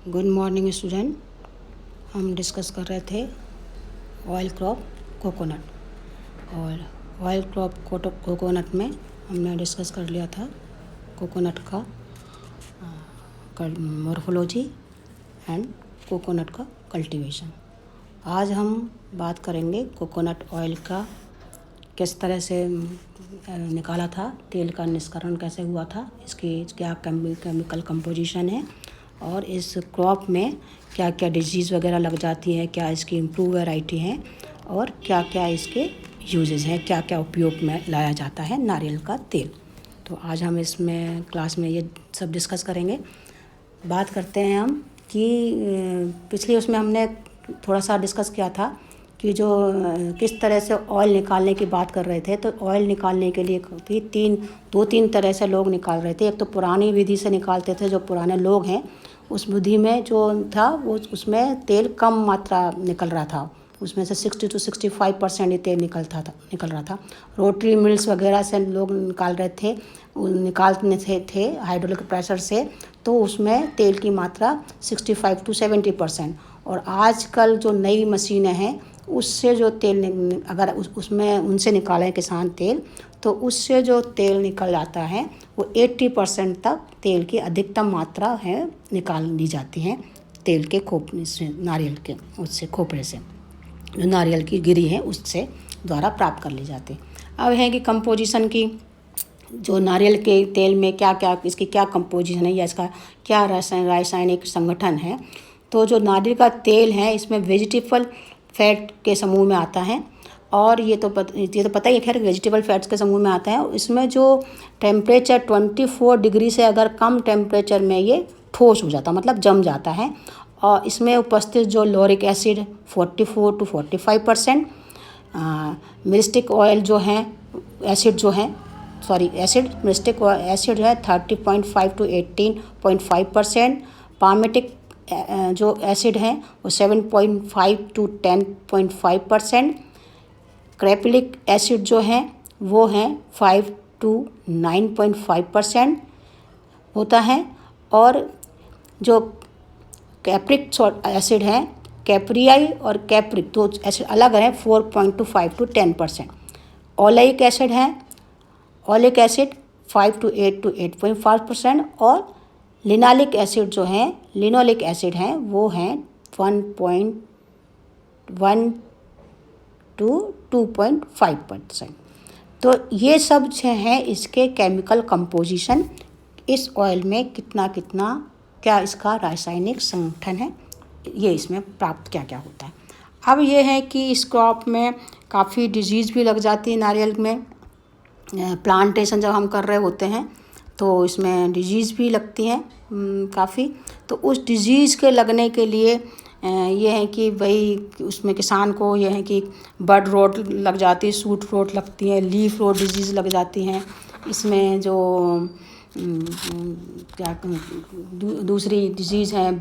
Good morning student. हम discuss कर रहे थे ऑयल क्रॉप कोकोनट। और ऑयल क्रॉप कोकोनट में हमने डिस्कस कर लिया था कोकोनट का मॉर्फोलॉजी एंड कोकोनट का कल्टीवेशन। आज हम बात करेंगे कोकोनट ऑयल का किस तरह से निकाला था, तेल का निष्करण कैसे हुआ था, इसकी क्या केमिकल कंपोजिशन है और इस क्रॉप में क्या क्या डिजीज़ वगैरह लग जाती है, क्या इसकी इम्प्रूव वैरायटी है और क्या क्या इसके यूजेस हैं, क्या क्या उपयोग में लाया जाता है नारियल का तेल। तो आज हम इसमें क्लास में ये सब डिस्कस करेंगे। बात करते हैं हम कि पिछले उसमें हमने थोड़ा सा डिस्कस किया था कि जो किस तरह से ऑयल निकालने की बात कर रहे थे। तो ऑयल निकालने के लिए भी दो तीन तरह से लोग निकाल रहे थे। एक तो पुरानी विधि से निकालते थे, जो पुराने लोग हैं उस विधि में जो था वो उसमें तेल कम मात्रा निकल रहा था, उसमें से 60 to 65% ही तेल निकल रहा था। रोटरी मिल्स वगैरह से लोग निकालते थे हाइड्रोलिक प्रेशर से, तो उसमें तेल की मात्रा 65 to 70%। और आजकल जो नई मशीनें हैं उससे जो तेल अगर उसमें उनसे निकालें किसान तेल, तो उससे जो तेल निकल जाता है वो 80% तक तेल की अधिकतम मात्रा है निकाल ली जाती है तेल के खोपरे से, नारियल के उससे खोपरे से जो नारियल की गिरी है उससे द्वारा प्राप्त कर ली जाती है। अब है कि कंपोजिशन की, जो नारियल के तेल में क्या क्या इसकी क्या कंपोजिशन है या इसका क्या रासायनिक संगठन है। तो जो नारियल का तेल है इसमें वेजिटेबल फैट के समूह में आता है, और ये तो पता ही है खैर वेजिटेबल फैट्स के समूह में आता है। इसमें जो टेम्परेचर 24 डिग्री से अगर कम टेम्परेचर में ये ठोस हो जाता, मतलब जम जाता है। और इसमें उपस्थित जो lauric acid 44 to 45%, myristic oil जो है एसिड जो है मिरिस्टिक एसिड है 30.5 to 18.5%, पामेटिक जो एसिड है वो 7.5 to 10.5%, क्रैपिलिक एसिड जो है वो है 5 to 9.5% होता है। और जो कैप्रिक एसिड है, कैप्रियाई और कैप्रिक दो एसिड अलग है, 4.5 to 10%। ओलेइक एसिड है, ओलिक एसिड 5 to 8 to 8.5%। और लिनालिक एसिड जो है, लिनोलिक एसिड है वो है 1.1 to 2.5%। तो ये सब जो है इसके केमिकल कंपोजिशन, इस ऑयल में कितना कितना क्या इसका रासायनिक संगठन है, ये इसमें प्राप्त क्या क्या होता है। अब ये है कि इस क्रॉप में काफ़ी डिजीज़ भी लग जाती है नारियल में। प्लांटेशन जब हम कर रहे होते हैं तो इसमें डिजीज़ भी लगती हैं काफ़ी। तो उस डिजीज़ के लगने के लिए ये है कि भाई उसमें किसान को ये है कि बड रोट लग जाती है, सूट रोट लगती है, लीफ रोट डिजीज़ लग जाती हैं। इसमें जो क्या दूसरी डिजीज़ हैं,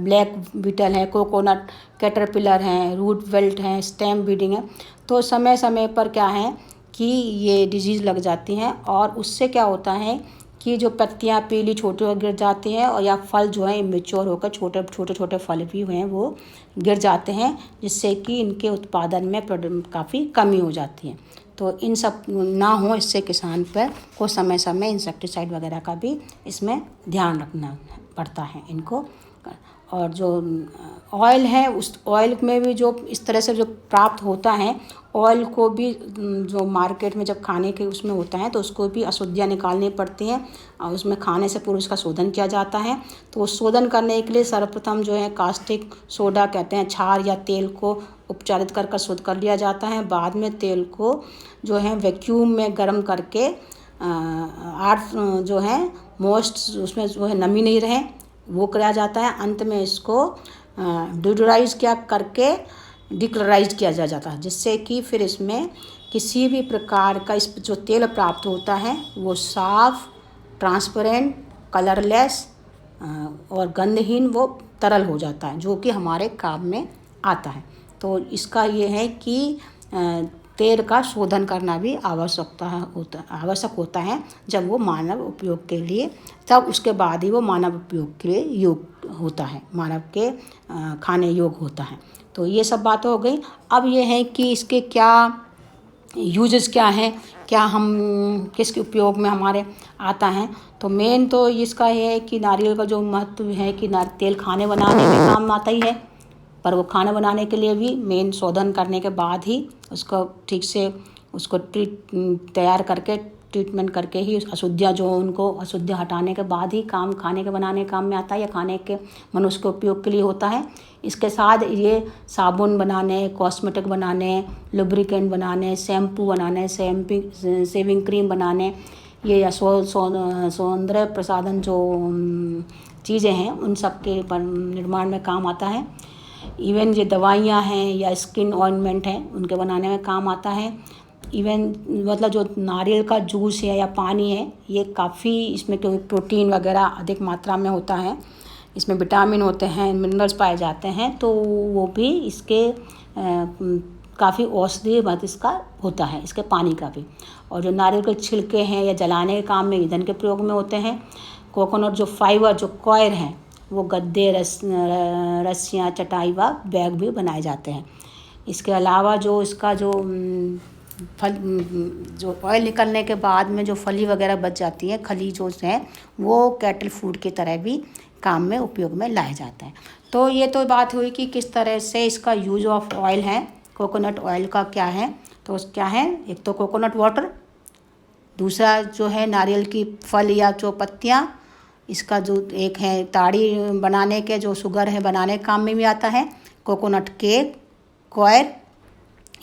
ब्लैक बीटल है, कोकोनट कैटरपिलर हैं, रूट वेल्ट हैं, स्टेम बीडिंग है। तो समय समय पर क्या है कि ये डिजीज़ लग जाती हैं और उससे क्या होता है कि जो पत्तियां पीली छोटी गिर जाती हैं, और या फल जो है इमेच्योर होकर छोटे फल भी हैं वो गिर जाते हैं, जिससे कि इनके उत्पादन में काफ़ी कमी हो जाती है। तो इन सब ना हो, इससे किसान पर को समय समय इंसेक्टिसाइड वगैरह का भी इसमें ध्यान रखना पड़ता है इनको। और जो ऑयल है उस ऑयल में भी जो इस तरह से जो प्राप्त होता है, ऑयल को भी जो मार्केट में जब खाने के उसमें होता है तो उसको भी अशुद्धियाँ निकालनी पड़ती हैं, और उसमें खाने से पूर्व उसका शोधन किया जाता है। तो शोधन करने के लिए सर्वप्रथम जो है कास्टिक सोडा कहते हैं क्षार या तेल को उपचारित कर शुद्ध कर लिया जाता है। बाद में तेल को जो है वैक्यूम में गर्म करके जो है मोस्ट उसमें जो है नमी नहीं रहे वो किया जाता है। अंत में इसको डिओडोराइज करके डिक्लोराइज किया जाता है, जिससे कि फिर इसमें किसी भी प्रकार का इस जो तेल प्राप्त होता है वो साफ, ट्रांसपेरेंट, कलरलेस और गंधहीन वो तरल हो जाता है, जो कि हमारे काम में आता है। तो इसका ये है कि तेल का शोधन करना भी आवश्यक होता है जब वो मानव उपयोग के लिए, तब उसके बाद ही वो मानव उपयोग के लिए योग होता है, मानव के खाने योग होता है। तो ये सब बातें हो गई। अब ये है कि इसके क्या यूजेस क्या हैं, क्या हम किसके उपयोग में हमारे आता है। तो मेन तो इसका ये है कि नारियल का जो महत्व है कि तेल खाने बनाने में काम आता ही है, पर वो खाना बनाने के लिए भी मेन शोधन करने के बाद ही उसको ठीक से उसको तैयार करके ट्रीटमेंट करके ही अशुद्धियाँ जो उनको अशुद्धियाँ हटाने के बाद ही काम खाने के बनाने काम में आता है, या खाने के मनुष्य के उपयोग के लिए होता है। इसके साथ ये साबुन बनाने, कॉस्मेटिक बनाने, लुब्रिकेंट बनाने, शैम्पू बनाने, शेविंग क्रीम बनाने, ये या सौंदर्य प्रसाधन जो चीज़ें हैं उन सब के निर्माण में काम आता है। इवन ये दवाइयाँ हैं या स्किन ऑइंटमेंट हैं उनके बनाने में काम आता है। इवन मतलब जो नारियल का जूस है या पानी है, ये काफ़ी इसमें क्योंकि प्रोटीन वगैरह अधिक मात्रा में होता है, इसमें विटामिन होते हैं, मिनरल्स पाए जाते हैं, तो वो भी इसके काफ़ी औषधीय महत्व इसका होता है, इसके पानी का भी। और जो नारियल के छिलके हैं या जलाने के काम में ईंधन के प्रयोग में होते हैं। कोकोनट जो फाइबर जो कॉयर हैं वो गद्दे, रस्सियाँ, चटाई व बैग भी बनाए जाते हैं। इसके अलावा जो इसका जो जो ऑयल निकलने के बाद में जो फली वगैरह बच जाती है, खली जो है, वो कैटल फूड की तरह भी काम में उपयोग में लाए जाते हैं। तो ये तो बात हुई कि किस तरह से इसका यूज ऑफ ऑयल है, कोकोनट ऑयल का क्या है। तो क्या है, एक तो कोकोनट वाटर, दूसरा जो है नारियल की फल या जो पत्तियाँ, इसका जो एक है ताड़ी बनाने के जो शुगर है बनाने के काम में भी आता है, कोकोनट केक, कॉयर,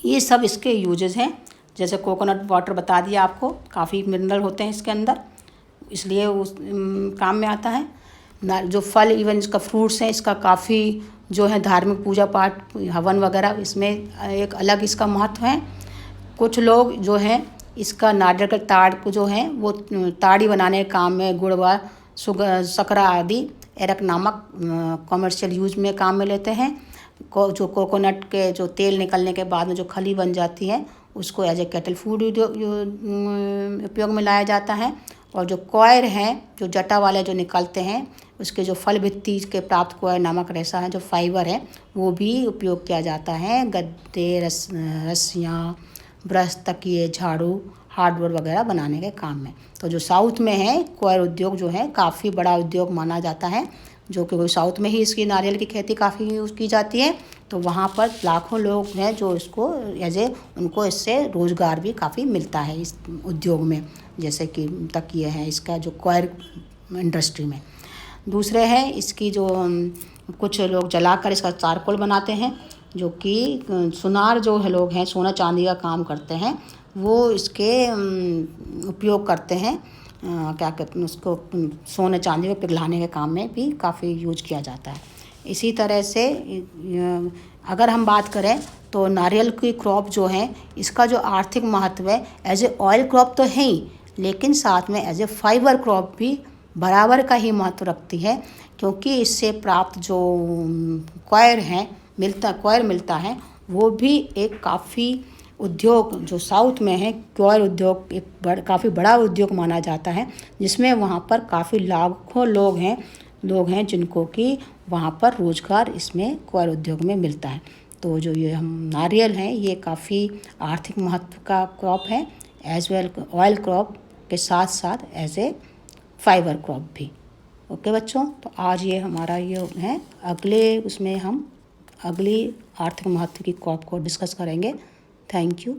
ये सब इसके यूजेस हैं। जैसे कोकोनट वाटर बता दिया आपको, काफ़ी मिनरल होते हैं इसके अंदर, इसलिए उस काम में आता है। जो फल इवन इसका फ्रूट्स हैं, इसका काफ़ी जो है धार्मिक पूजा पाठ, हवन वगैरह, इसमें एक अलग इसका महत्व है। कुछ लोग जो हैं इसका नारियल के ताड़ को जो है वो ताड़ी बनाने के काम में, गुड़ व शकरा आदि एरक नामक कमर्शियल यूज में काम में लेते हैं। जो कोकोनट के जो तेल निकलने के बाद में जो खली बन जाती है उसको एज ए कैटल फूड उपयोग में लाया जाता है। और जो कॉयर हैं, जो जटा वाले जो निकलते हैं, उसके जो फल भित्ति के प्राप्त कॉयर नामक रेशा है, जो फाइबर है, वो भी उपयोग किया जाता है गद्दे, रस्सियाँ, ब्रश, तकिए, झाड़ू, हार्डवेयर वगैरह बनाने के काम में। तो जो साउथ में है कॉयर उद्योग जो है काफ़ी बड़ा उद्योग माना जाता है, जो कि साउथ में ही इसकी नारियल की खेती काफ़ी यूज़ की जाती है। तो वहाँ पर लाखों लोग हैं जो इसको उनको इससे रोज़गार भी काफ़ी मिलता है इस उद्योग में, जैसे कि तकिए हैं इसका जो कॉयर इंडस्ट्री में। दूसरे है इसकी जो कुछ लोग जलाकर इसका चारकोल बनाते हैं, जो कि सुनार जो है लोग हैं, सोना चांदी का काम करते हैं, वो इसके उपयोग करते हैं, क्या कहते हैं उसको, सोने चांदी को पिघलाने के काम में भी काफ़ी यूज किया जाता है। इसी तरह से अगर हम बात करें तो नारियल की क्रॉप जो है, इसका जो आर्थिक महत्व है एज ए ऑयल क्रॉप तो है ही, लेकिन साथ में एज ए फाइबर क्रॉप भी बराबर का ही महत्व रखती है, क्योंकि इससे प्राप्त जो कॉयर मिलता है वो भी एक काफ़ी उद्योग जो साउथ में है, कॉयर उद्योग एक काफ़ी बड़ा उद्योग माना जाता है, जिसमें वहाँ पर काफ़ी लाखों लोग हैं जिनको कि वहाँ पर रोज़गार इसमें कॉयर उद्योग में मिलता है। तो जो ये हम नारियल हैं, ये काफ़ी आर्थिक महत्व का क्रॉप है, एज वेल ऑयल क्रॉप के साथ साथ एज ए फाइबर क्रॉप भी। ओके बच्चों, तो आज ये हमारा ये है, अगले उसमें हम अगली आर्थिक महत्व की क्रॉप को डिस्कस करेंगे। Thank you.